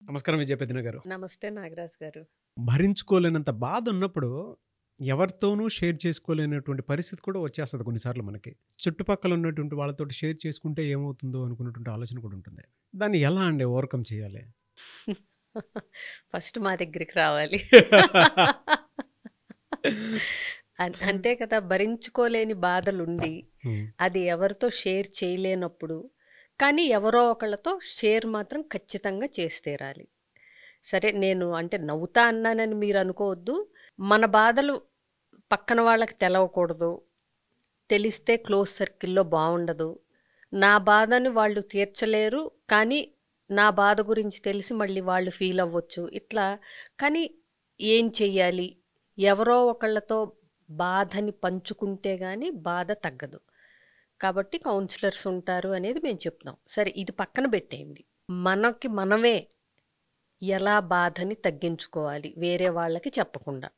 నమస్కారం విజయపెద్దిన గారు. నమస్తే నాగరాజ్ గారు. భరించుకోలేనంత బాధ ఉన్నప్పుడు ఎవరితోనూ షేర్ చేసుకోలేనటువంటి పరిస్థితి కూడా వచ్చేస్తది కొన్నిసార్లు మనకి. చుట్టుపక్కల ఉన్నటువంటి వాళ్ళతోటి షేర్ చేసుకుంటే ఏమవుతుందో అనుకున్నటువంటి ఆలోచన కూడా ఉంటుంది. దాన్ని ఎలా అండి ఓవర్‌కమ్ చేయాలి? ఫస్ట్ మా దగ్గరికి రావాలి. అంతే కదా! భరించుకోలేని బాధలుండి, హ్మ్. అది ఎవరితో షేర్ చేయలేనప్పుడు, కానీ ఎవరో ఒకళ్ళతో షేర్ మాత్రం ఖచ్చితంగా చేసి తీరాలి. సరే నేను అంటే నవ్వుతా అన్నానని మీరు అనుకోవద్దు. మన బాధలు పక్కన వాళ్ళకి తెలవకూడదు. తెలిస్తే క్లోజ్ సర్కిల్‌లో బావుండదు. నా బాధని వాళ్ళు తీర్చలేరు. కానీ నా బాధ గురించి తెలిసి మళ్ళీ వాళ్ళు ఫీల్ అవ్వచ్చు. ఇట్లా కానీ ఏం చెయ్యాలి? ఎవరో ఒకళ్ళతో బాధని పంచుకుంటే గానీ బాధ తగ్గదు. కాబట్టి కౌన్సిలర్స్ ఉంటారు అనేది మేము చెప్తాం. సరే ఇది పక్కన పెట్టేయండి. మనకి మనమే ఎలా బాధని తగ్గించుకోవాలి వేరే వాళ్ళకి చెప్పకుండా?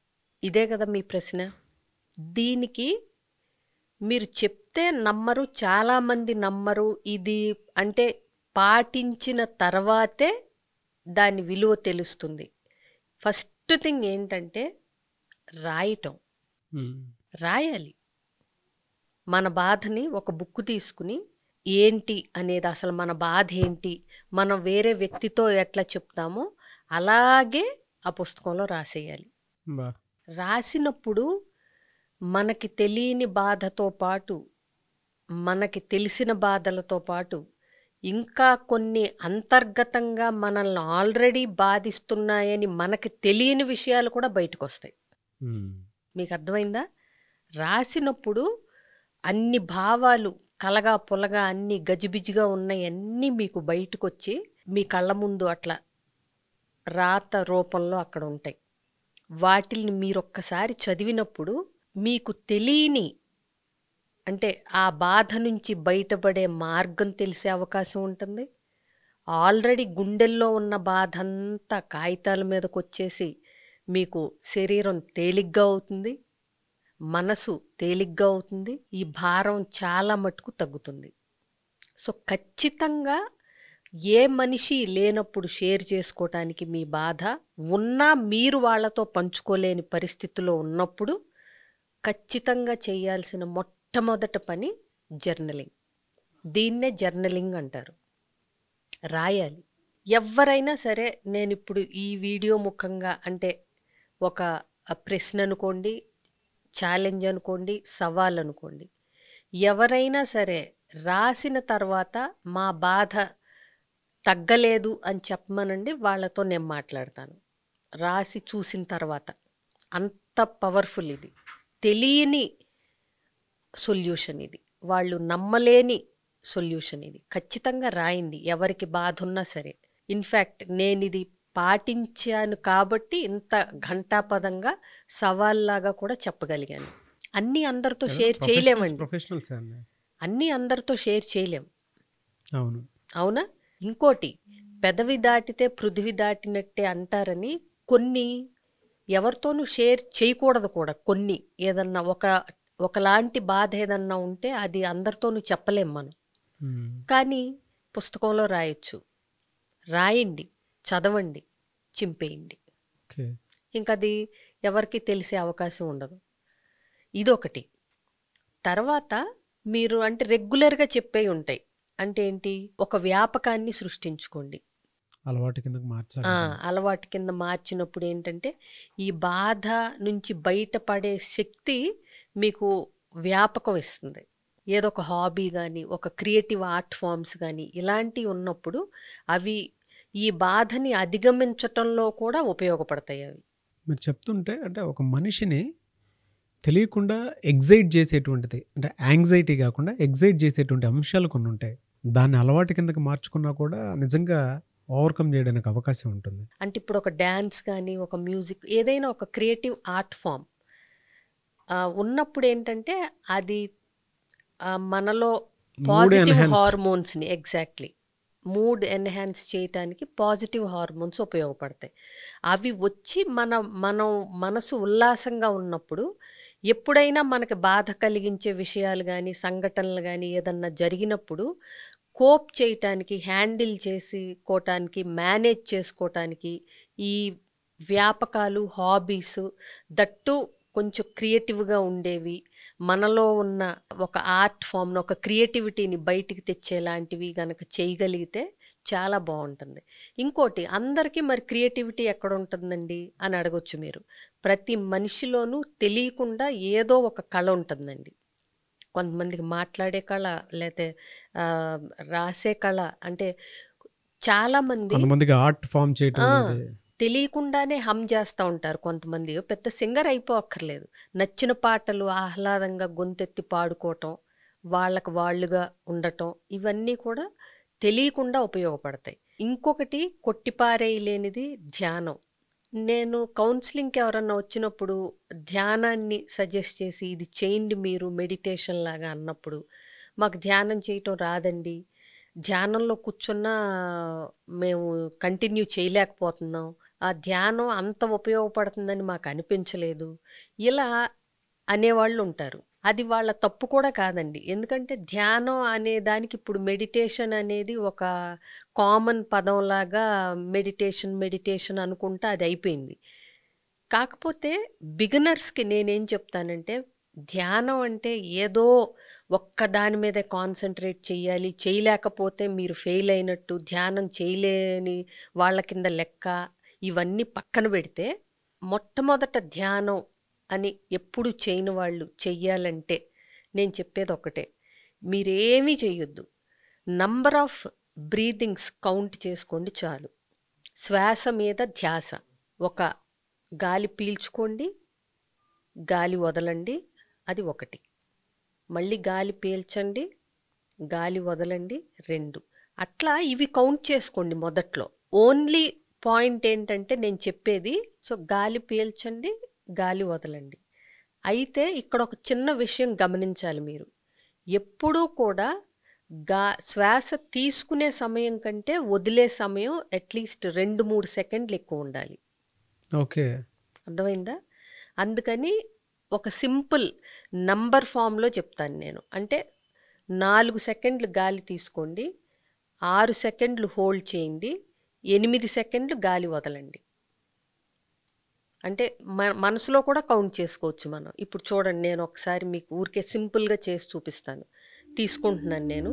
ఇదే కదా మీ ప్రశ్న. దీనికి మీరు చెప్తే నమ్మరు, చాలామంది నమ్మరు. ఇది అంటే పాటించిన తర్వాతే దాని విలువ తెలుస్తుంది. ఫస్ట్ థింగ్ ఏంటంటే రాయటం. హ్మ్. రాయాలి. మన బాధని ఒక బుక్ తీసుకుని ఏంటి అనేది అసలు మన బాధ ఏంటి, మనం వేరే వ్యక్తితో ఎట్లా చెప్తామో అలాగే ఆ పుస్తకంలో రాసేయాలి. బా! రాసినప్పుడు మనకి తెలియని బాధతో పాటు, మనకి తెలిసిన బాధలతో పాటు ఇంకా కొన్ని అంతర్గతంగా మనల్ని ఆల్రెడీ బాధిస్తున్నాయని మనకి తెలియని విషయాలు కూడా బయటకొస్తాయి. హ్మ్. మీకు అర్థమైందా? రాసినప్పుడు అన్ని భావాలు కలగా పొలగా అన్ని గజిబిజిగా ఉన్నయన్నీ మీకు బయటకొచ్చి మీ కళ్ళ ముందు అట్లా రాత రూపంలో అక్కడ ఉంటాయి. వాటిల్ని మీరొక్కసారి చదివినప్పుడు మీకు తెలియని అంటే ఆ బాధ నుంచి బయటపడే మార్గం తెలిసే అవకాశం ఉంటుంది. ఆల్రెడీ గుండెల్లో ఉన్న బాధ అంతా కాగితాల మీదకొచ్చేసి మీకు శరీరం తేలిగ్గా అవుతుంది, మనసు తేలిగ్గా అవుతుంది, ఈ భారం చాలా మటుకు తగ్గుతుంది. సో ఖచ్చితంగా ఏ మనిషి లేనప్పుడు షేర్ చేసుకోవటానికి మీ బాధ ఉన్నా మీరు వాళ్ళతో పంచుకోలేని పరిస్థితిలో ఉన్నప్పుడు ఖచ్చితంగా చేయాల్సిన మొట్టమొదటి పని జర్నలింగ్. దీన్నే జర్నలింగ్ అంటారు. రాయాలి. ఎవరైనా సరే నేను ఇప్పుడు ఈ వీడియో ముఖంగా అంటే ఒక ప్రశ్న అనుకోండి, ఛాలెంజ్ అనుకోండి, సవాల్ అనుకోండి, ఎవరైనా సరే రాసిన తర్వాత మా బాధ తగ్గలేదు అని చెప్పమనండి, వాళ్ళతో నేను మాట్లాడతాను. రాసి చూసిన తర్వాత అంత పవర్ఫుల్ ఇది. తెలియని సొల్యూషన్ ఇది, వాళ్ళు నమ్మలేని సొల్యూషన్ ఇది. ఖచ్చితంగా రాయండి ఎవరికి బాధ ఉన్నా సరే. ఇన్ఫ్యాక్ట్ నేను ఇది పాటించాను కాబట్టి ఇంత ఘంటాపదంగా సవాల్లాగా కూడా చెప్పగలిగాను. అన్నీ అందరితో షేర్ చేయలేమండి. ప్రొఫెషనల్సే అండి. అన్నీ అందరితో షేర్ చేయలేం. అవును. అవునా? ఇంకోటి, పెదవి దాటితే పృథివి దాటినట్టే అంటారని కొన్ని ఎవరితోనూ షేర్ చేయకూడదు కూడా. కొన్ని ఏదన్నా ఒకలాంటి బాధ ఏదన్నా ఉంటే అది అందరితోనూ చెప్పలేం మనం. హ్మ్. కానీ పుస్తకంలో రాయొచ్చు. రాయండి, చదవండి, చింపేయండి. ఓకే. ఇంకది ఎవరికి తెలిసే అవకాశం ఉండదు. ఇదొకటి. తర్వాత మీరు అంటే రెగ్యులర్గా చెప్పేవి ఉంటాయి. అంటే ఏంటి? ఒక వ్యాపకాన్ని సృష్టించుకోండి. అలవాటు కిందకి మార్చాలి. అలవాటు కింద మార్చినప్పుడు ఏంటంటే ఈ బాధ నుంచి బయటపడే శక్తి మీకు వ్యాపకం ఇస్తుంది. ఏదో ఒక హాబీ కానీ, ఒక క్రియేటివ్ ఆర్ట్ ఫామ్స్ కానీ ఇలాంటివి ఉన్నప్పుడు అవి ఈ బాధని అధిగమించటంలో కూడా ఉపయోగపడతాయి అవి. మీరు చెప్తుంటే అంటే ఒక మనిషిని తెలియకుండా ఎగ్జైట్ చేసేటువంటిది అంటే యాంగ్జైటీ కాకుండా ఎగ్జైట్ చేసేటువంటి అంశాలు కొన్ని ఉంటాయి. దాన్ని అలవాటు కిందకి మార్చుకున్నా కూడా నిజంగా ఓవర్‌కమ్ చేయడానికి అవకాశం ఉంటుంది. అంటే ఇప్పుడు ఒక డ్యాన్స్ కానీ, ఒక మ్యూజిక్ ఏదైనా ఒక క్రియేటివ్ ఆర్ట్ ఫామ్ ఉన్నప్పుడు ఏంటంటే అది మనలో పాజిటివ్ హార్మోన్స్ని ఎగ్జాక్ట్లీ మూడ్ ఎన్హాన్స్ చేయటానికి పాజిటివ్ హార్మోన్స్ ఉపయోగపడతాయి. అవి వచ్చి మనం మనసు ఉల్లాసంగా ఉన్నప్పుడు ఎప్పుడైనా మనకి బాధ కలిగించే విషయాలు కానీ, సంఘటనలు కానీ ఏదన్నా జరిగినప్పుడు కోప్ చేయటానికి, హ్యాండిల్ చేసుకోవటానికి, మేనేజ్ చేసుకోవటానికి ఈ వ్యాపకాలు, హాబీస్ దట్టు కొంచెం క్రియేటివ్గా ఉండేవి, మనలో ఉన్న ఒక ఆర్ట్ ఫామ్ను, ఒక క్రియేటివిటీని బయటికి తెచ్చేలాంటివి గనక చేయగలిగితే చాలా బాగుంటుంది. ఇంకోటి, అందరికీ మరి క్రియేటివిటీ ఎక్కడ ఉంటుందండి అని అడగొచ్చు మీరు. ప్రతి మనిషిలోనూ తెలియకుండా ఏదో ఒక కళ ఉంటుందండి. కొంతమందికి మాట్లాడే కళ, లేకపోతే రాసే కళ, అంటే చాలామంది కొంతమందికి ఆర్ట్ ఫామ్ చేయటం ఆ, అనేది. తెలియకుండానే హమ్ చేస్తూ ఉంటారు. కొంతమంది పెద్ద సింగర్ అయిపోక్కర్లేదు, నచ్చిన పాటలు ఆహ్లాదంగా గొంతెత్తి పాడుకోవటం, వాళ్ళకు వాళ్ళుగా ఉండటం, ఇవన్నీ కూడా తెలియకుండా ఉపయోగపడతాయి. ఇంకొకటి కొట్టిపారేయలేనిది ధ్యానం. నేను కౌన్సిలింగ్కి ఎవరన్నా వచ్చినప్పుడు ధ్యానాన్ని సజెస్ట్ చేసి ఇది చేయండి మీరు మెడిటేషన్ లాగా అన్నప్పుడు, మాకు ధ్యానం చేయటం రాదండి, ధ్యానంలో కూర్చున్నా మేము కంటిన్యూ చేయలేకపోతున్నాం, ఆ ధ్యానం అంత ఉపయోగపడుతుందని మాకు అనిపించలేదు, ఇలా అనేవాళ్ళు ఉంటారు. అది వాళ్ళ తప్పు కూడా కాదండి. ఎందుకంటే ధ్యానం అనే దానికి ఇప్పుడు మెడిటేషన్ అనేది ఒక కామన్ పదంలాగా మెడిటేషన్ మెడిటేషన్ అనుకుంటా అది అయిపోయింది. కాకపోతే బిగినర్స్కి నేనేం చెప్తానంటే, ధ్యానం అంటే ఏదో ఒక్క దాని మీదే కాన్సన్ట్రేట్ చేయాలి, చేయలేకపోతే మీరు ఫెయిల్ అయినట్టు, ధ్యానం చేయలేని వాళ్ళ కింద లెక్క, ఇవన్నీ పక్కన పెడితే మొట్టమొదట ధ్యానం అని ఎప్పుడు చేయని వాళ్ళు చెయ్యాలంటే నేను చెప్పేది ఒకటే, మీరేమీ చెయ్యొద్దు, నంబర్ ఆఫ్ బ్రీదింగ్స్ కౌంట్ చేసుకోండి చాలు. శ్వాస మీద ధ్యాస. ఒక గాలి పీల్చుకోండి, గాలి వదలండి, అది ఒకటి. మళ్ళీ గాలి పీల్చండి, గాలి వదలండి, 2. అట్లా ఇవి కౌంట్ చేసుకోండి మొదట్లో. ఓన్లీ పాయింట్ ఏంటంటే నేను చెప్పేది, సో గాలి పీల్చండి, గాలి వదలండి. అయితే ఇక్కడ ఒక చిన్న విషయం గమనించాలి మీరు. ఎప్పుడూ కూడా శ్వాస తీసుకునే సమయం కంటే వదిలే సమయం అట్లీస్ట్ 2-3 సెకండ్లు ఎక్కువ ఉండాలి. ఓకే, అర్థమైందా? అందుకని ఒక సింపుల్ నంబర్ ఫామ్లో చెప్తాను నేను. అంటే 4 సెకండ్లు గాలి తీసుకోండి, 6 సెకండ్లు హోల్డ్ చేయండి, 8 సెకండ్లు గాలి వదలండి. అంటే మనసులో కూడా కౌంట్ చేసుకోవచ్చు మనం. ఇప్పుడు చూడండి, నేను ఒకసారి మీకు ఊరికే సింపుల్గా చేసి చూపిస్తాను. తీసుకుంటున్నాను నేను.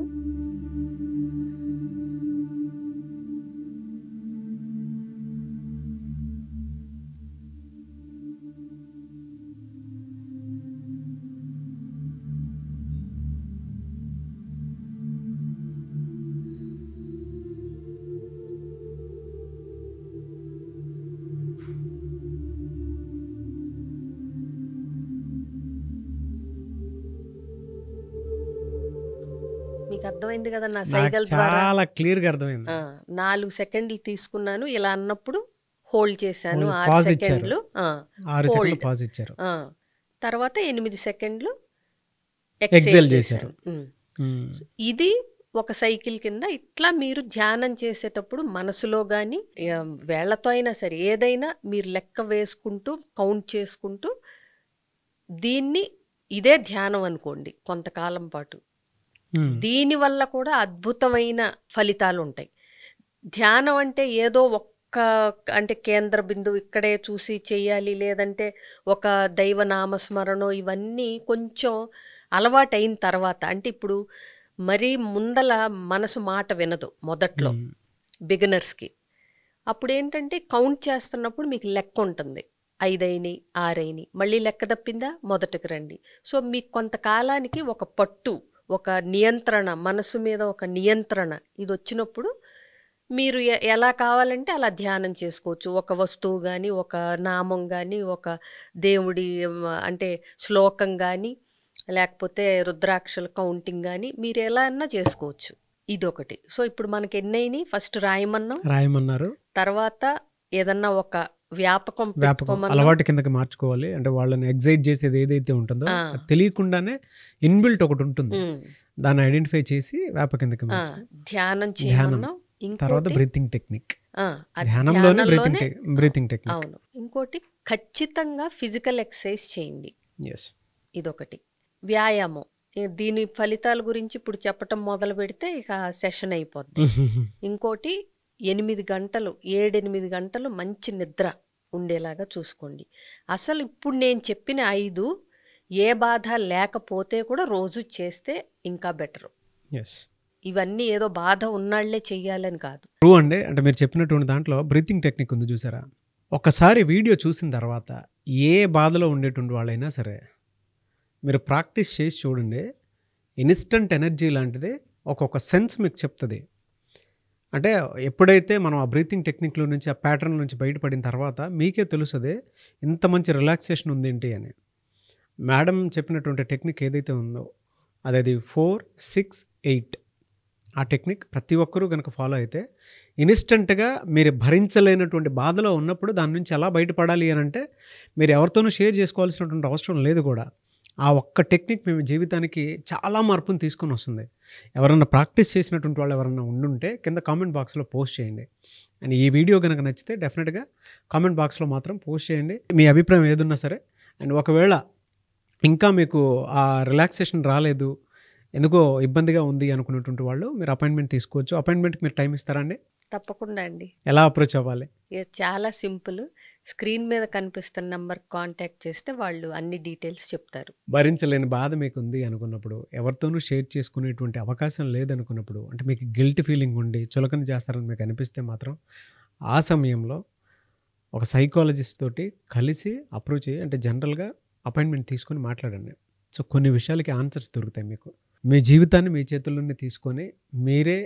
మీకు అర్థమైంది కదా నా నాకు సైగల్ ద్వారా? చాలా క్లియర్గా అర్థమైంది. 4 సెకండ్లు తీసుకున్నాను, ఇలా అన్నప్పుడు హోల్డ్ చేశాను, 6 పాజ్ ఇచ్చారు, సెకండ్లు 6 సెకండ్లు హోల్డ్, పాజ్ ఇచ్చారు, తర్వాత 8 సెకండ్లు ఎక్సెల్ ఎక్సేల్ చేశారు. చేశాను. ఇది ఒక సైకిల్ కింద. ఇట్లా మీరు ధ్యానం చేసేటప్పుడు మనసులో కానీ వేళ్లతో అయినా సరే ఏదైనా మీరు లెక్క వేసుకుంటూ కౌంట్ చేసుకుంటూ దీన్ని ఇదే ధ్యానం అనుకోండి కొంతకాలం పాటు. దీనివల్ల కూడా అద్భుతమైన ఫలితాలు ఉంటాయి. ధ్యానం అంటే ఏదో అంటే కేంద్ర బిందువు ఇక్కడే చూసి చెయ్యాలి, లేదంటే ఒక దైవ నామస్మరణో, ఇవన్నీ కొంచెం అలవాటు అయిన తర్వాత, అంటే ఇప్పుడు మరీ ముందల మనసు మాట వినదు మొదట్లో బిగినర్స్కి. అప్పుడు ఏంటంటే కౌంట్ చేస్తున్నప్పుడు మీకు లెక్క ఉంటుంది, 5 అయినాయి, 6 అయినాయి, మళ్ళీ లెక్క తప్పిందా మొదటికి రండి. సో మీకు కొంతకాలానికి ఒక పట్టు, ఒక నియంత్రణ, మనసు మీద ఒక నియంత్రణ ఇది వచ్చినప్పుడు మీరు ఎలా కావాలంటే అలా ధ్యానం చేసుకోవచ్చు. ఒక వస్తువు కానీ, ఒక నామం కానీ, ఒక దేవుడి అంటే శ్లోకం కానీ, లేకపోతే రుద్రాక్షల కౌంటింగ్ కానీ మీరు ఎలా అన్నా చేసుకోవచ్చు. ఇదొకటి. సో ఇప్పుడు మనకి ఎన్నైనాయి, ఫస్ట్ రాయమన్నారు, తర్వాత ఏదన్నా ఒక వ్యాపకం అలవాటు కిందకి మార్చుకోవాలి. అంటే వాళ్ళని ఎగ్జైట్ చేసేది ఏదైతే ఉంటుందో తెలియకుండానే ఇన్బిల్ట్ ఒకటి ఉంటుంది, దాన్ని ఐడెంటిఫై చేసి వ్యాపక కిందకి ధ్యానం చేయమన్నాం. తర్వాత బ్రీతింగ్ టెక్నిక్, ధ్యానంలోనే బ్రీతింగ్ టెక్నిక్. అవును. ఇంకోటి ఖచ్చితంగా ఫిజికల్ ఎక్సర్సైజ్ చేయండి, ఇదొకటి. వ్యాయామం దీని ఫలితాల గురించి ఇప్పుడు చెప్పటం మొదలు పెడితే ఇక సెషన్ అయిపోద్ది. ఇంకోటి 8 గంటలు 7-8 గంటలు మంచి నిద్ర ఉండేలాగా చూసుకోండి. అసలు ఇప్పుడు నేను చెప్పిన 5 ఏ బాధ లేకపోతే కూడా రోజు చేస్తే ఇంకా బెటరు. ఎస్, ఇవన్నీ ఏదో బాధ ఉన్నాళ్లే చెయ్యాలని కాదు. ట్రూ అండి. అంటే మీరు చెప్పినటువంటి దాంట్లో బ్రీతింగ్ టెక్నిక్ ఉంది చూసారా, ఒకసారి వీడియో చూసిన తర్వాత ఏ బాధలో ఉండేటువంటి వాళ్ళైనా సరే మీరు ప్రాక్టీస్ చేసి చూడండి. ఇన్స్టంట్ ఎనర్జీ లాంటిది ఒక్కొక్క సెన్స్ మీకు చెప్తుంది. అంటే ఎప్పుడైతే మనం ఆ బ్రీతింగ్ టెక్నిక్లో నుంచి ఆ ప్యాటర్న్ నుంచి బయటపడిన తర్వాత మీకే తెలుస్తుంది ఇంత మంచి రిలాక్సేషన్ ఉంది ఏంటి అని. మేడం చెప్పినటువంటి టెక్నిక్ ఏదైతే ఉందో అది 4, 6, 8 ఆ టెక్నిక్ ప్రతి ఒక్కరూ కనుక ఫాలో అయితే ఇన్స్టెంట్గా మీరు భరించలేనటువంటి బాధలో ఉన్నప్పుడు దాని నుంచి ఎలా బయటపడాలి అని అంటే మీరు ఎవరితోనూ షేర్ చేసుకోవాల్సినటువంటి అవసరం లేదు కూడా. ఆ ఒక్క టెక్నిక్ మేము జీవితానికి చాలా మార్పును తీసుకొని వస్తుంది. ఎవరన్నా ప్రాక్టీస్ చేసినటువంటి వాళ్ళు ఎవరన్నా ఉండుంటే కింద కామెంట్ బాక్స్లో పోస్ట్ చేయండి. అండ్ ఈ వీడియో కనుక నచ్చితే డెఫినెట్గా కామెంట్ బాక్స్లో మాత్రం పోస్ట్ చేయండి మీ అభిప్రాయం ఏదున్నా సరే. అండ్ ఒకవేళ ఇంకా మీకు ఆ రిలాక్సేషన్ రాలేదు, ఎందుకో ఇబ్బందిగా ఉంది అనుకున్నటువంటి వాళ్ళు మీరు అపాయింట్మెంట్ తీసుకోవచ్చు. అపాయింట్మెంట్కి మీరు టైం ఇస్తారా అండి? తప్పకుండా అండి. ఎలా అప్రోచ్ అవ్వాలి? చాలా సింపుల్. స్క్రీన్ మీద కనిపిస్తున్న నంబర్ కాంటాక్ట్ చేస్తే వాళ్ళు అన్ని డీటెయిల్స్ చెప్తారు. భరించలేని బాధ మీకు ఉంది అనుకున్నప్పుడు, ఎవరితోనూ షేర్ చేసుకునేటువంటి అవకాశం లేదనుకున్నప్పుడు, అంటే మీకు గిల్ట్ ఫీలింగ్ ఉండి చులకన చేస్తారని మీకు అనిపిస్తే మాత్రం ఆ సమయంలో ఒక సైకాలజిస్ట్ తోటి కలిసి అప్రోచ్ అయ్యి, అంటే జనరల్గా అపాయింట్మెంట్ తీసుకొని మాట్లాడండి. సో కొన్ని విషయాలకి ఆన్సర్స్ దొరుకుతాయి మీకు. మీ జీవితాన్ని మీ చేతుల్లోనే తీసుకొని మీరే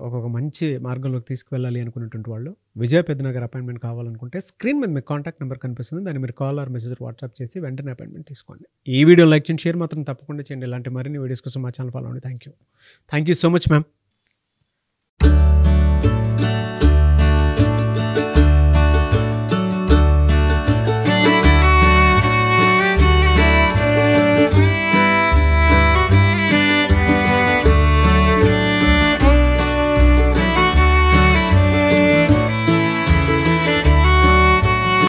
ఒక్కొక్క మంచి మార్గంలోకి తీసుకువెళ్ళాలి అనుకున్నటువంటి వాళ్ళు విజయ పెద్దనగర్ అపాయింట్మెంట్ కావాలనుకుంటే స్క్రీన్ మీద మీకు కాంటాక్ట్ నెంబర్ కనిపిస్తుంది. దాన్ని మీరు కాల్ ఆర్ మెసేజ్ వాట్సాప్ చేసి వెంటనే అపాయింట్మెంట్ తీసుకోండి. ఈ వీడియో లైక్ చేయండి, షేర్ మాత్రం తప్పకుండా చేయండి. ఇలాంటి మరిన్ని వీడియోస్ కోసం మా ఛానల్ ఫాలో అవ్వండి. Thank you so much ma'am.